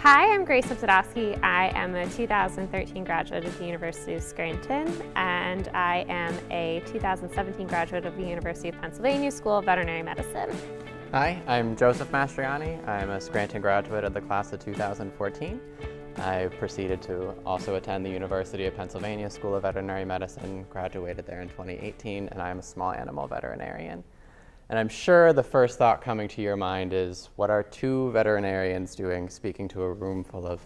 Hi, I'm Grace Nebzydoski. I am a 2013 graduate of the University of Scranton, and I am a 2017 graduate of the University of Pennsylvania School of Veterinary Medicine. Hi, I'm Joseph Mastroianni. I'm a Scranton graduate of the class of 2014. I proceeded to also attend the University of Pennsylvania School of Veterinary Medicine, graduated there in 2018, and I'm a small animal veterinarian. And I'm sure the first thought coming to your mind is, what are two veterinarians doing speaking to a room full of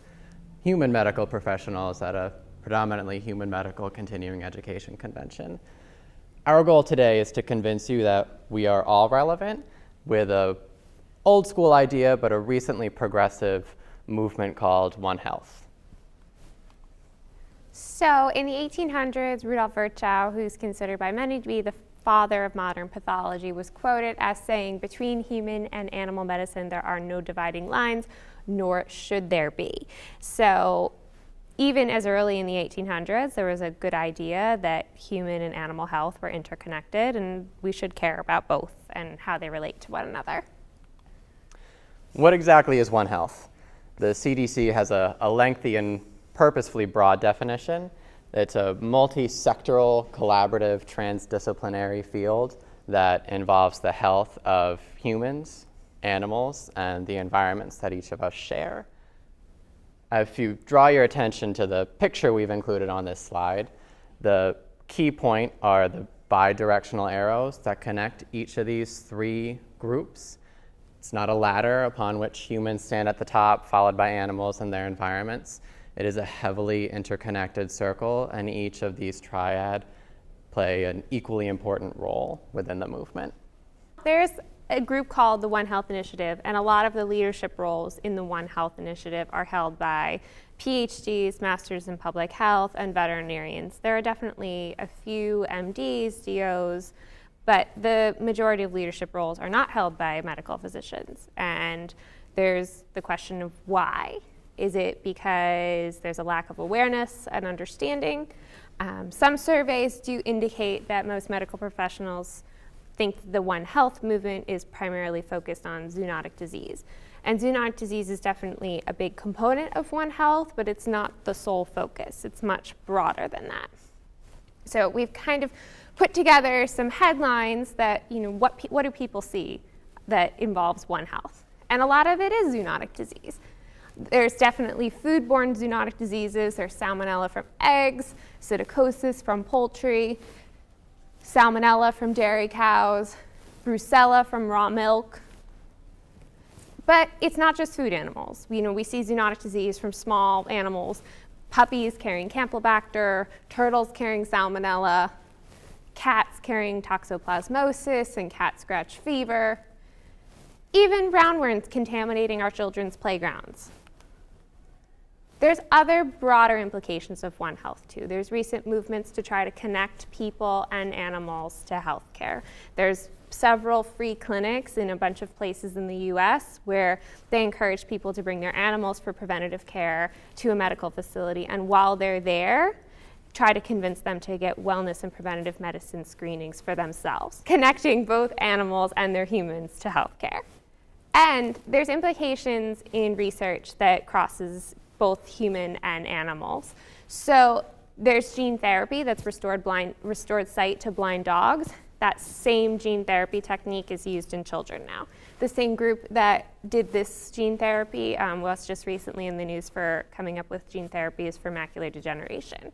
human medical professionals at a predominantly human medical continuing education convention? Our goal today is to convince you that we are all relevant with a old school idea, but a recently progressive movement called One Health. So in the 1800s, Rudolf Virchow, who's considered by many to be the father of modern pathology, was quoted as saying, "Between human and animal medicine, there are no dividing lines, nor should there be." So even as early in the 1800s, there was a good idea that human and animal health were interconnected, and we should care about both and how they relate to one another. What exactly is One Health? The CDC has a lengthy and purposefully broad definition. It's a multi-sectoral, collaborative, transdisciplinary field that involves the health of humans, animals, and the environments that each of us share. If you draw your attention to the picture we've included on this slide, the key point are the bi-directional arrows that connect each of these three groups. It's not a ladder upon which humans stand at the top, followed by animals and their environments. It is a heavily interconnected circle, and each of these triad play an equally important role within the movement. There's a group called the One Health Initiative, and a lot of the leadership roles in the One Health Initiative are held by PhDs, Masters in Public Health, and veterinarians. There are definitely a few MDs, DOs, but the majority of leadership roles are not held by medical physicians. And there's the question of why. Is it because there's a lack of awareness and understanding? Some surveys do indicate that most medical professionals think the One Health movement is primarily focused on zoonotic disease. And zoonotic disease is definitely a big component of One Health, but it's not the sole focus. It's much broader than that. So we've kind of put together some headlines that, what do people see that involves One Health? And a lot of it is zoonotic disease. There's definitely foodborne zoonotic diseases. There's salmonella from eggs, psittacosis from poultry, salmonella from dairy cows, brucella from raw milk. But it's not just food animals. We see zoonotic disease from small animals, puppies carrying Campylobacter, turtles carrying salmonella, cats carrying toxoplasmosis and cat scratch fever, even roundworms contaminating our children's playgrounds. There's other broader implications of One Health too. There's recent movements to try to connect people and animals to healthcare. There's several free clinics in a bunch of places in the US where they encourage people to bring their animals for preventative care to a medical facility, and while they're there, try to convince them to get wellness and preventative medicine screenings for themselves, connecting both animals and their humans to healthcare. And there's implications in research that crosses both human and animals. So there's gene therapy that's restored sight to blind dogs. That same gene therapy technique is used in children now. The same group that did this gene therapy was just recently in the news for coming up with gene therapies for macular degeneration.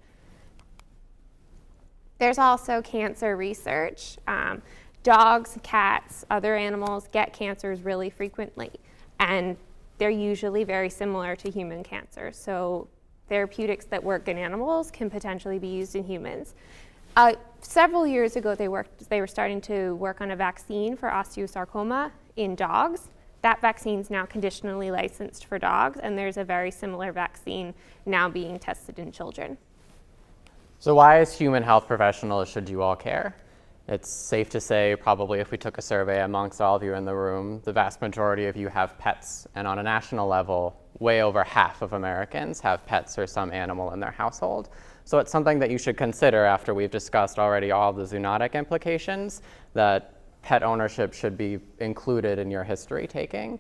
There's also cancer research. Dogs, cats, other animals get cancers really frequently, and they're usually very similar to human cancer. So therapeutics that work in animals can potentially be used in humans. Several years ago, they were starting to work on a vaccine for osteosarcoma in dogs. That vaccine is now conditionally licensed for dogs, and there's a very similar vaccine now being tested in children. So why, as human health professionals, should you all care? It's safe to say, probably if we took a survey amongst all of you in the room, the vast majority of you have pets, and on a national level, way over half of Americans have pets or some animal in their household. So it's something that you should consider after we've discussed already all the zoonotic implications, that pet ownership should be included in your history taking.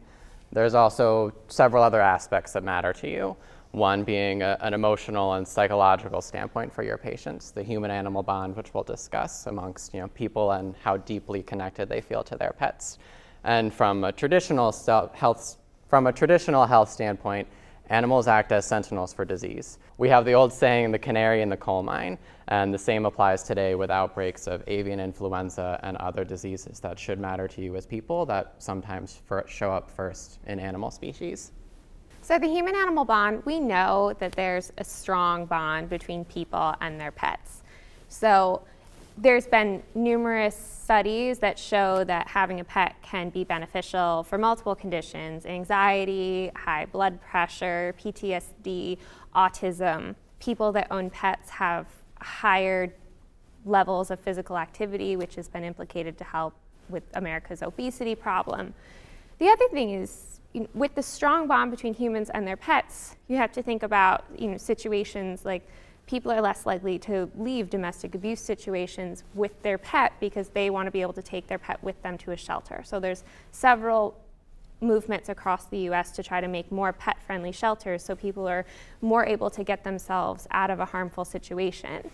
There's also several other aspects that matter to you. One being an emotional and psychological standpoint for your patients, the human-animal bond, which we'll discuss amongst people and how deeply connected they feel to their pets. And from a traditional health standpoint, animals act as sentinels for disease. We have the old saying, the canary in the coal mine, and the same applies today with outbreaks of avian influenza and other diseases that should matter to you as people that sometimes show up first in animal species. So the human-animal bond, we know that there's a strong bond between people and their pets. So there's been numerous studies that show that having a pet can be beneficial for multiple conditions: anxiety, high blood pressure, PTSD, autism. People that own pets have higher levels of physical activity, which has been implicated to help with America's obesity problem. The other thing is, with the strong bond between humans and their pets, you have to think about situations like people are less likely to leave domestic abuse situations with their pet because they want to be able to take their pet with them to a shelter. So there's several movements across the US to try to make more pet-friendly shelters so people are more able to get themselves out of a harmful situation.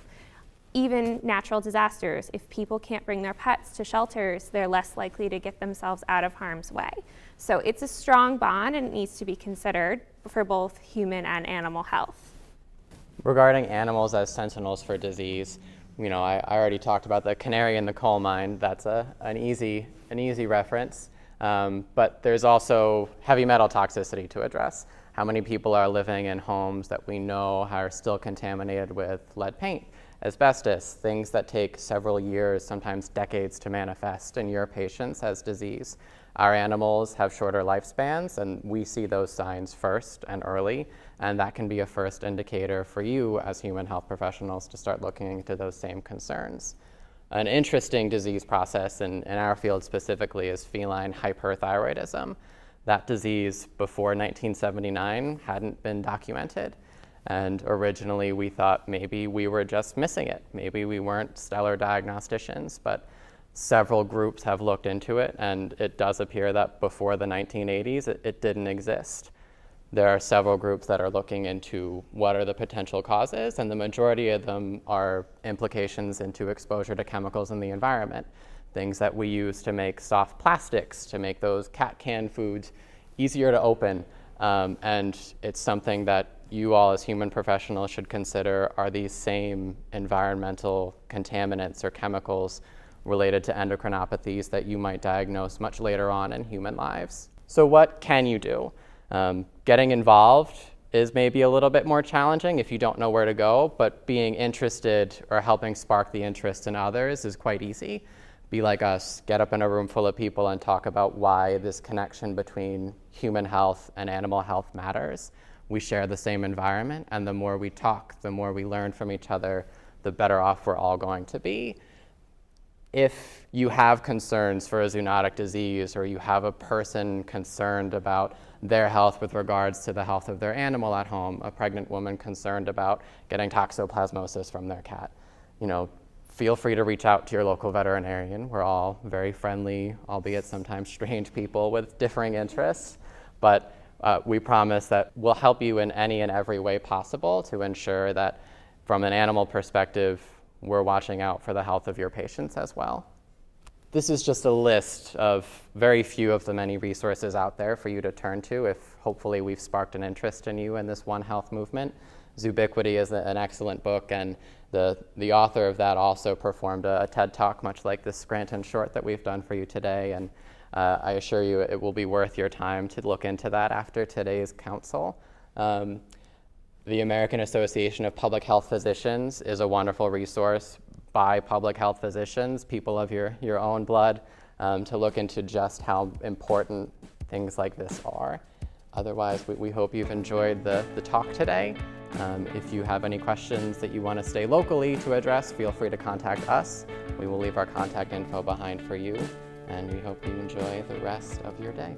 Even natural disasters, if people can't bring their pets to shelters, they're less likely to get themselves out of harm's way. So it's a strong bond and it needs to be considered for both human and animal health. Regarding animals as sentinels for disease, I already talked about the canary in the coal mine. That's an easy reference. But there's also heavy metal toxicity to address. How many people are living in homes that we know are still contaminated with lead paint, asbestos, things that take several years, sometimes decades to manifest in your patients as disease. Our animals have shorter lifespans, and we see those signs first and early, and that can be a first indicator for you as human health professionals to start looking into those same concerns. An interesting disease process in our field specifically is feline hyperthyroidism. That disease before 1979 hadn't been documented. And originally we thought maybe we were just missing it. Maybe we weren't stellar diagnosticians, but several groups have looked into it, and it does appear that before the 1980s, it didn't exist. There are several groups that are looking into what are the potential causes, and the majority of them are implications into exposure to chemicals in the environment. Things that we use to make soft plastics, to make those cat can foods easier to open. And it's something that you all as human professionals should consider, are these same environmental contaminants or chemicals related to endocrinopathies that you might diagnose much later on in human lives. So what can you do? Getting involved is maybe a little bit more challenging if you don't know where to go, but being interested or helping spark the interest in others is quite easy. Be like us, get up in a room full of people and talk about why this connection between human health and animal health matters. We share the same environment, and the more we talk, the more we learn from each other, the better off we're all going to be. If you have concerns for a zoonotic disease, or you have a person concerned about their health with regards to the health of their animal at home, a pregnant woman concerned about getting toxoplasmosis from their cat, feel free to reach out to your local veterinarian. We're all very friendly, albeit sometimes strange people with differing interests, but we promise that we'll help you in any and every way possible to ensure that from an animal perspective, we're watching out for the health of your patients as well. This is just a list of very few of the many resources out there for you to turn to if hopefully we've sparked an interest in you in this One Health movement. Zoobiquity is an excellent book, and the author of that also performed a TED Talk, much like this Scranton short that we've done for you today, and I assure you it will be worth your time to look into that after today's council. The American Association of Public Health Physicians is a wonderful resource by public health physicians, people of your own blood, to look into just how important things like this are. Otherwise, we hope you've enjoyed the talk today. If you have any questions that you want to stay locally to address, feel free to contact us. We will leave our contact info behind for you, and we hope you enjoy the rest of your day.